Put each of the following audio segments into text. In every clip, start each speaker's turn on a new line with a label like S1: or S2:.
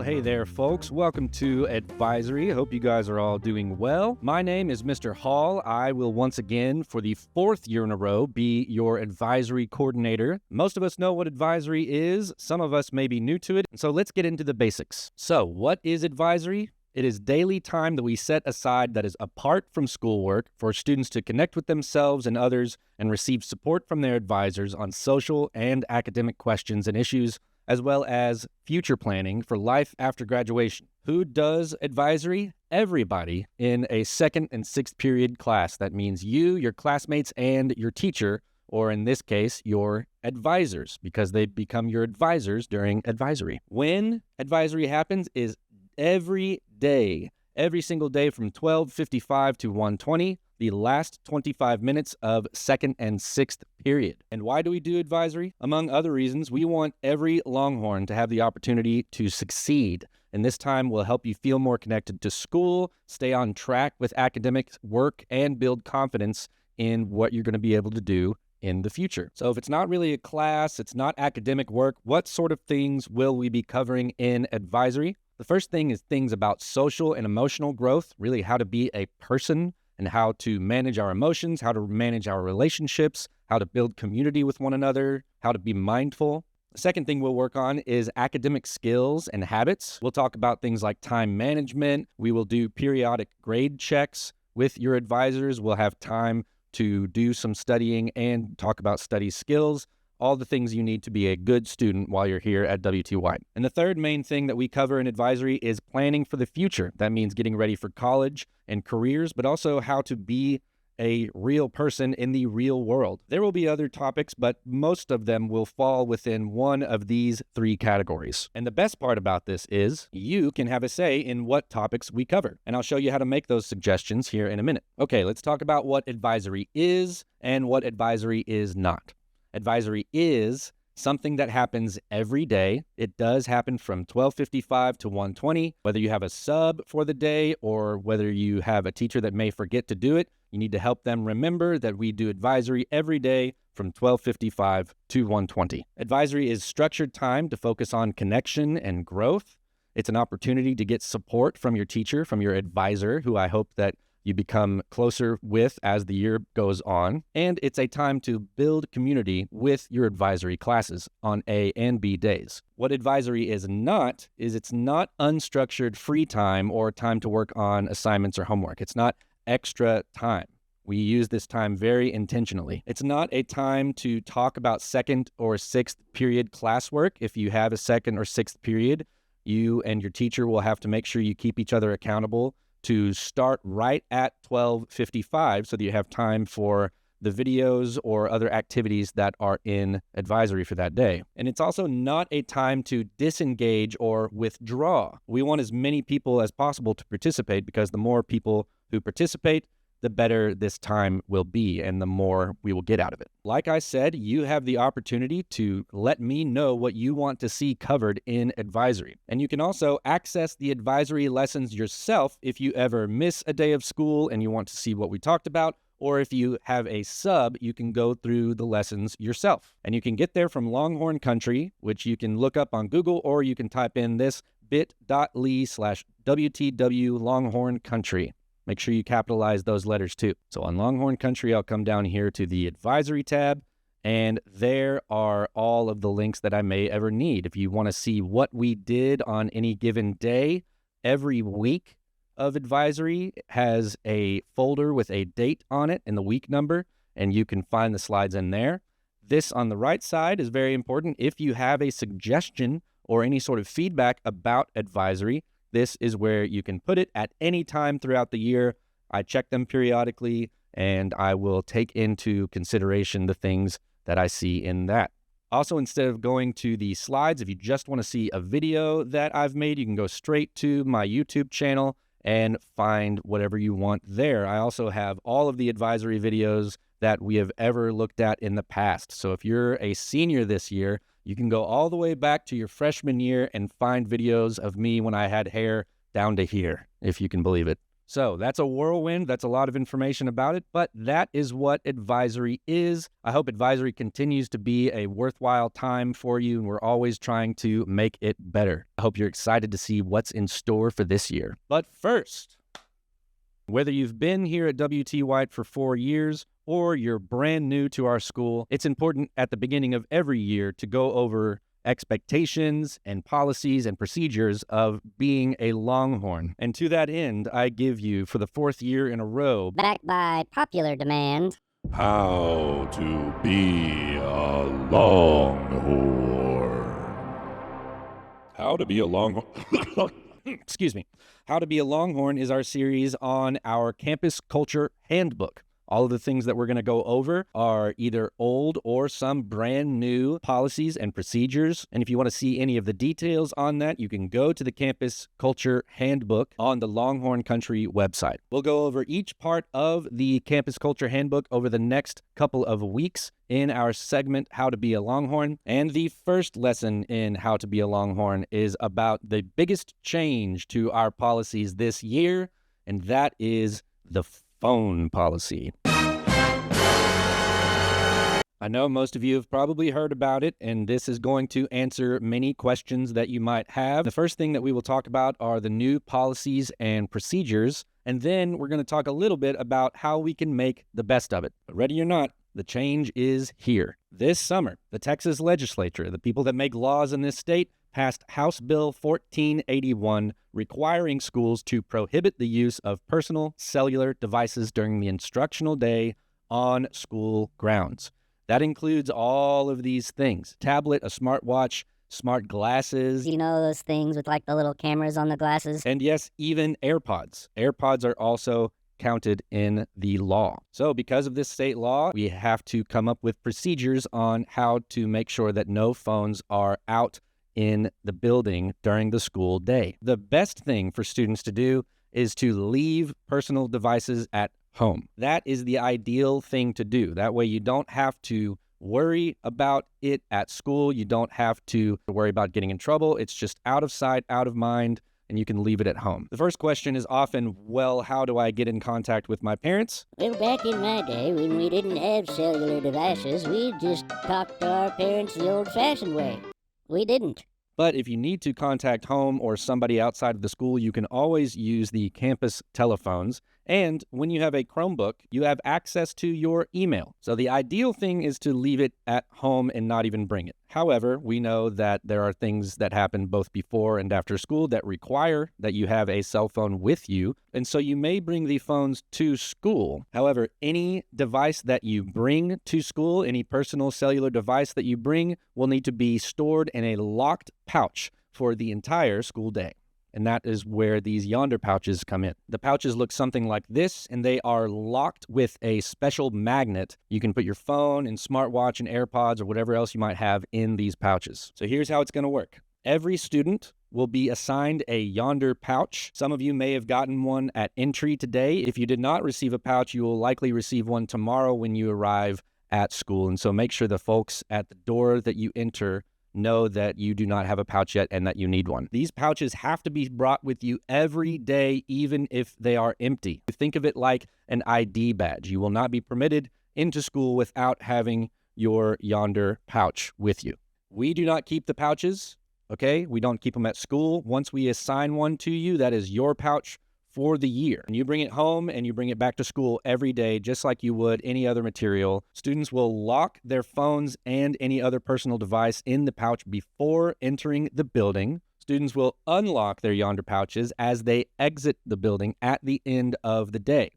S1: Hey there, folks. Welcome to Advisory. Hope you guys are all doing well. My name is Mr. Hall. I will once again, for the fourth year in a row, be your advisory coordinator. Most of us know what advisory is. Some of us may be new to it. So let's get into the basics. So what is advisory? It is daily time that we set aside that is apart from schoolwork for students to connect with themselves and others and receive support from their advisors on social and academic questions and issues, as well as future planning for life after graduation. Who does advisory? Everybody in a second and sixth period class. That means you, your classmates, and your teacher, or in this case, your advisors, because they become your advisors during advisory. When advisory happens is every day, every single day from 12:55 to 1:20, the last 25 minutes of second and sixth period. And why do we do advisory? Among other reasons, we want every Longhorn to have the opportunity to succeed. And this time will help you feel more connected to school, stay on track with academic work, and build confidence in what you're going to be able to do in the future. So if it's not really a class, it's not academic work, what sort of things will we be covering in advisory? The first thing is things about social and emotional growth, really how to be a person and how to manage our emotions, how to manage our relationships, how to build community with one another, how to be mindful. The second thing we'll work on is academic skills and habits. We'll talk about things like time management. We will do periodic grade checks with your advisors. We'll have time to do some studying and talk about study skills, all the things you need to be a good student while you're here at WTY. And the third main thing that we cover in advisory is planning for the future. That means getting ready for college and careers, but also how to be a real person in the real world. There will be other topics, but most of them will fall within one of these three categories. And the best part about this is you can have a say in what topics we cover. And I'll show you how to make those suggestions here in a minute. Okay, let's talk about what advisory is and what advisory is not. Advisory is something that happens every day. It does happen from 12:55 to 1:20. Whether you have a sub for the day or whether you have a teacher that may forget to do it, you need to help them remember that we do advisory every day from 12:55 to 1:20. Advisory is structured time to focus on connection and growth. It's an opportunity to get support from your teacher, from your advisor, who I hope that you become closer with as the year goes on. And it's a time to build community with your advisory classes on A and B days. What advisory is not is it's not unstructured free time or time to work on assignments or homework. It's not extra time. We use this time very intentionally. It's not a time to talk about second or sixth period classwork. If you have a second or sixth period, you and your teacher will have to make sure you keep each other accountable to start right at 12:55 so that you have time for the videos or other activities that are in advisory for that day. And it's also not a time to disengage or withdraw. We want as many people as possible to participate because the more people who participate, the better this time will be and the more we will get out of it. Like I said, you have the opportunity to let me know what you want to see covered in advisory. And you can also access the advisory lessons yourself if you ever miss a day of school and you want to see what we talked about, or if you have a sub, you can go through the lessons yourself. And you can get there from Longhorn Country, which you can look up on Google, or you can type in this bit.ly/WTW Longhorn Country. Make sure you capitalize those letters too. So on Longhorn Country, I'll come down here to the advisory tab, and there are all of the links that I may ever need. If you want to see what we did on any given day, every week of advisory has a folder with a date on it and the week number, and you can find the slides in there. This on the right side is very important. If you have a suggestion or any sort of feedback about advisory, this is where you can put it at any time throughout the year. I check them periodically, and I will take into consideration the things that I see in that. Also, instead of going to the slides, if you just want to see a video that I've made, you can go straight to my YouTube channel and find whatever you want there. I also have all of the advisory videos that we have ever looked at in the past. So if you're a senior this year, you can go all the way back to your freshman year and find videos of me when I had hair down to here, if you can believe it. So that's a whirlwind. That's a lot of information about it, but that is what advisory is. I hope advisory continues to be a worthwhile time for you, and we're always trying to make it better. I hope you're excited to see what's in store for this year. But first, whether you've been here at WT White for 4 years or you're brand new to our school, it's important at the beginning of every year to go over expectations and policies and procedures of being a Longhorn. And to that end, I give you, for the 4th year in a row,
S2: backed by popular demand,
S3: How to be a Longhorn. How to be a Longhorn.
S1: excuse me, How to Be a Longhorn is our series on our Campus Culture Handbook. All of the things that we're going to go over are either old or some brand new policies and procedures. And if you want to see any of the details on that, you can go to the Campus Culture Handbook on the Longhorn Country website. We'll go over each part of the Campus Culture Handbook over the next couple of weeks in our segment, How to Be a Longhorn. And the first lesson in How to Be a Longhorn is about the biggest change to our policies this year, and that is the phone policy. I know most of you have probably heard about it, and this is going to answer many questions that you might have. The first thing that we will talk about are the new policies and procedures, and then we're going to talk a little bit about how we can make the best of it. But ready or not, the change is here. This summer, the Texas legislature, the people that make laws in this state, passed House Bill 1481, requiring schools to prohibit the use of personal cellular devices during the instructional day on school grounds. That includes all of these things: tablet, a smartwatch, smart glasses.
S2: you know those things with like the little cameras on the glasses?
S1: And yes, even AirPods. AirPods are also counted in the law. So because of this state law, we have to come up with procedures on how to make sure that no phones are out in the building during the school day. The best thing for students to do is to leave personal devices at home. That is the ideal thing to do. That way you don't have to worry about it at school. You don't have to worry about getting in trouble. It's just out of sight, out of mind, and you can leave it at home. The first question is often, well, how do I get in contact with my parents?
S2: Well, back in my day when we didn't have cellular devices, we just talked to our parents the old-fashioned way. We didn't.
S1: But if you need to contact home or somebody outside of the school, you can always use the campus telephones. And when you have a Chromebook, you have access to your email. So the ideal thing is to leave it at home and not even bring it. However, we know that there are things that happen both before and after school that require that you have a cell phone with you. And so you may bring the phones to school. However, any device that you bring to school, any personal cellular device that you bring, will need to be stored in a locked pouch for the entire school day. And that is where these Yondr pouches come in. The pouches look something like this, and they are locked with a special magnet. You can put your phone and smartwatch and AirPods or whatever else you might have in these pouches. So here's how it's going to work. Every student will be assigned a Yondr pouch. Some of you may have gotten one at entry today. If you did not receive a pouch, you will likely receive one tomorrow when you arrive at school. And so make sure the folks at the door that you enter know that you do not have a pouch yet and that you need one. These pouches have to be brought with you every day, even if they are empty. Think of it like an ID badge. You will not be permitted into school without having your Yondr pouch with you. We do not keep the pouches, okay? We don't keep them at school. Once we assign one to you, that is your pouch for the year. And you bring it home and you bring it back to school every day, just like you would any other material. Students will lock their phones and any other personal device in the pouch before entering the building. Students will unlock their Yondr pouches as they exit the building at the end of the day.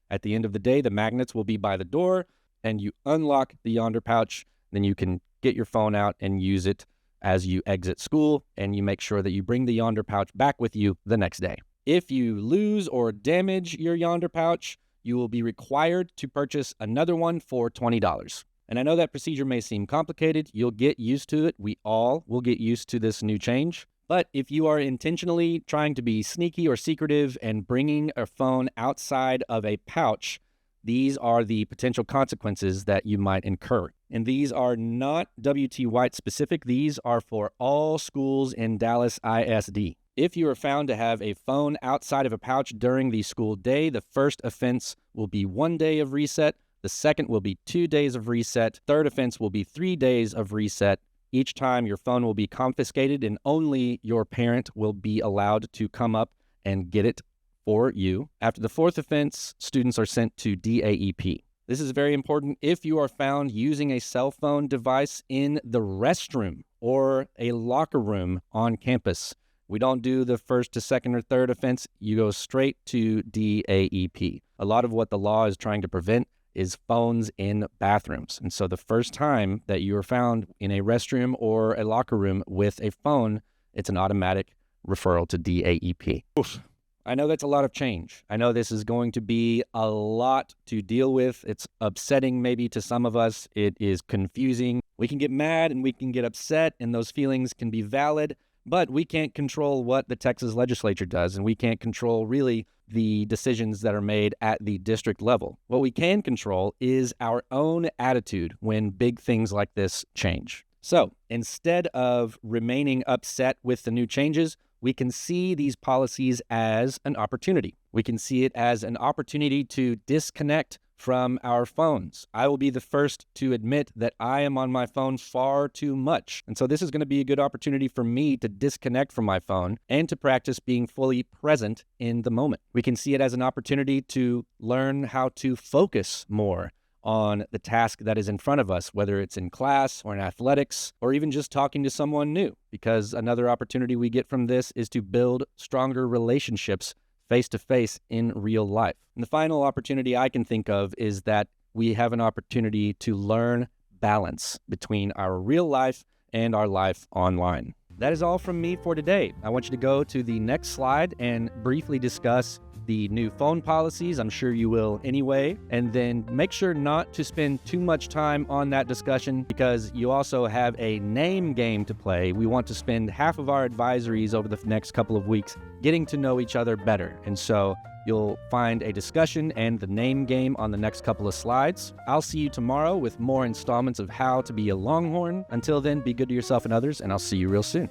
S1: At the end of the day, the magnets will be by the door, and you unlock the Yondr pouch. Then you can get your phone out and use it as you exit school, and you make sure that you bring the Yondr pouch back with you the next day. If you lose or damage your Yondr pouch, you will be required to purchase another one for $20. And I know that procedure may seem complicated. You'll get used to it. We all will get used to this new change. But if you are intentionally trying to be sneaky or secretive and bringing a phone outside of a pouch, these are the potential consequences that you might incur. And these are not WT White specific. These are for all schools in Dallas ISD. If you are found to have a phone outside of a pouch during the school day, the first offense will be 1 day of reset. The second will be 2 days of reset. Third offense will be 3 days of reset. Each time your phone will be confiscated and only your parent will be allowed to come up and get it for you. After the fourth offense, students are sent to DAEP. This is very important. If you are found using a cell phone device in the restroom or a locker room on campus, we don't do the first to second or third offense. You go straight to DAEP. A lot of what the law is trying to prevent is phones in bathrooms. And so the first time that you are found in a restroom or a locker room with a phone, it's an automatic referral to DAEP. Oof. I know that's a lot of change. I know this is going to be a lot to deal with. It's upsetting maybe to some of us. It is confusing. We can get mad and we can get upset, and those feelings can be valid, but we can't control what the Texas legislature does, and we can't control really the decisions that are made at the district level. What we can control is our own attitude when big things like this change. So instead of remaining upset with the new changes, we can see these policies as an opportunity. We can see it as an opportunity to disconnect from our phones. I will be the first to admit that I am on my phone far too much. And so this is going to be a good opportunity for me to disconnect from my phone and to practice being fully present in the moment. We can see it as an opportunity to learn how to focus more on the task that is in front of us, whether it's in class or in athletics or even just talking to someone new, because another opportunity we get from this is to build stronger relationships face-to-face in real life. And the final opportunity I can think of is that we have an opportunity to learn balance between our real life and our life online. That is all from me for today. I want you to go to the next slide and briefly discuss the new phone policies. I'm sure you will anyway. And then make sure not to spend too much time on that discussion because you also have a name game to play. We want to spend half of our advisories over the next couple of weeks getting to know each other better. And so you'll find a discussion and the name game on the next couple of slides. I'll see you tomorrow with more installments of how to be a Longhorn. Until then, be good to yourself and others, and I'll see you real soon.